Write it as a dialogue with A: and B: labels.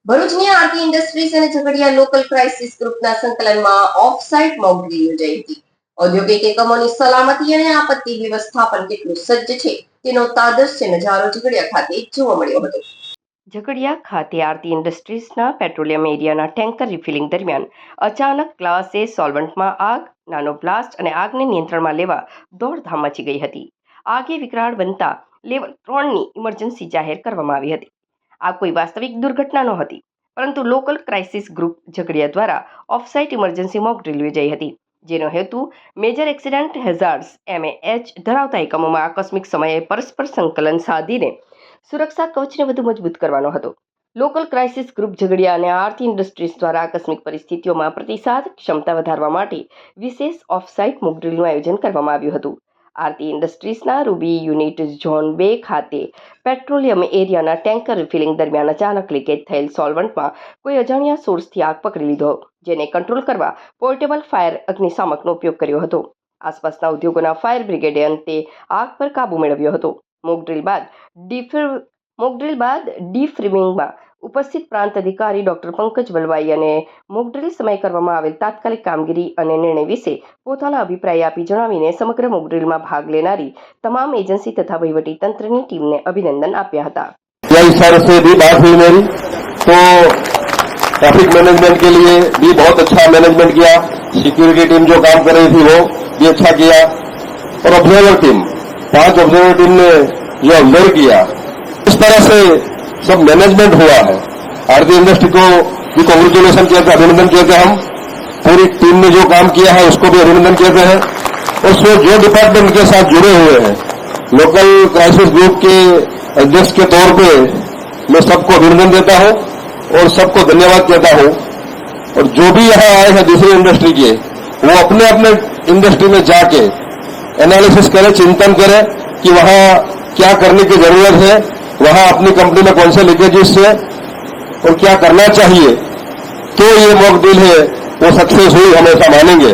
A: ભરૂચની આરતી ઇન્ડસ્ટ્રીઝ અને Jhagadia local crisis ગ્રુપના સંકલનમાં ઓફ સાઇટ મોક ડ્રીલ યોજાઈ હતી. ઔદ્યોગિક એકમોની સલામતી અને આપત્તિ વ્યવસ્થાપન કેટલું સજ્જ છે તેનો તાદર્શ્ય નજારો ઝઘડિયા ખાતે જોવા મળ્યો હતો. ઝઘડિયા ખાતે આરતી ઇન્ડસ્ટ્રીઝના પેટ્રોલિયમ એરિયાના ટેન્કર રિફિલિંગ દરમિયાન અચાનક ક્લાસ એ સોલ્વન્ટમાં આગ, નાનો બ્લાસ્ટ અને આગને નિયંત્રણમાં લેવા દોડધામ મચી ગઈ હતી. આગે વિકરાળ બનતા લેવલ 3ની ઇમરજન્સી જાહેર કરવામાં આવી હતી. આ કોઈ વાસ્તવિક દુર્ઘટના નહોતી, પરંતુ લોકલ ક્રાઇસિસ ગ્રુપ ઝઘડિયા દ્વારા ઓફસાઇટ ઇમરજન્સી મોક ડ્રીલ યોજાઈ હતી, જેનો હેતુ મેજર એક્સિડન્ટ હેઝાર્ડ્સ MAH ધરાવતા એકમોમાં આકસ્મિક સમયે પરસ્પર સંકલન સાધીને સુરક્ષા કવચને વધુ મજબૂત કરવાનો હતો. લોકલ ક્રાઇસિસ ગ્રુપ ઝઘડિયા અને આરતી ઇન્ડસ્ટ્રીઝ દ્વારા આકસ્મિક પરિસ્થિતિઓમાં પ્રતિસાદ ક્ષમતા વધારવા માટે વિશેષ ઓફસાઇટ મોક ડ્રીલનું આયોજન કરવામાં આવ્યું હતું. આરતી ઇન્ડસ્ટ્રીઝના રૂબી યુનિટ ઝોન 2 ખાતે પેટ્રોલિયમ એરિયાના ટેન્કર રિફિલિંગ દરમિયાન અચાનક લીકેજ થયેલ સોલ્વન્ટમાં કોઈ અજાણ્યા સોર્સથી આગ પકડી લીધો, જેને કંટ્રોલ કરવા પોર્ટેબલ ફાયર અગ્નિશામકનો ઉપયોગ કર્યો હતો. આસપાસના ઉદ્યોગોના ફાયર બ્રિગેડે અંતે આગ પર કાબૂ મેળવ્યો હતો. મોક ડ્રીલ બાદ ડીફ્રીમિંગમાં ઉપસ્થિત પ્રાંત અધિકારી ડોક્ટર પંકજ વલવાઈ અને મોક ડ્રીલ સમયે કરવામાં આવેલ તાત્કાલિક કામગીરી અને નિર્ણય વિશે પોતાના અભિપ્રાય આપી જણાવીને સમગ્ર મોક ડ્રીલમાં ભાગ લેનારી તમામ एजेंसी तथा वहीवटी तंत्र की टीम ने अभिनंदन आप्या था.
B: यही सर से भी बात हुई मेरी, तो ट्रैफिक मैनेजमेंट के लिए भी बहुत अच्छा मैनेजमेंट किया. सिक्योरिटी टीम जो काम कर रही थी वो भी अच्छा किया, और ऑब्जर्वर टीम 5 ऑब्जर्वर टीम ने जो ऑब्जर्व किया, इस तरह से सब मैनेजमेंट हुआ है. आरती इंडस्ट्री को भी कांग्रेचुलेशन कहते हैं, अभिनंदन कहते हैं. हम पूरी टीम ने जो काम किया है उसको भी अभिनंदन कहते हैं. और सो जो डिपार्टमेंट के साथ जुड़े हुए हैं, लोकल क्राइसिस ग्रुप के अध्यक्ष के तौर पे मैं सबको अभिनंदन देता हूं और सबको धन्यवाद कहता हूं. और जो भी यहाँ आए हैं दूसरी इंडस्ट्री के, वो अपने अपने इंडस्ट्री में जाके एनालिसिस करें, चिंतन करें कि वहां क्या करने की जरूरत है, वहां अपनी कंपनी में कौन से लीकेजेस है और क्या करना चाहिए. तो ये मॉक डील है वो सक्सेस हुई, हम ऐसा मानेंगे.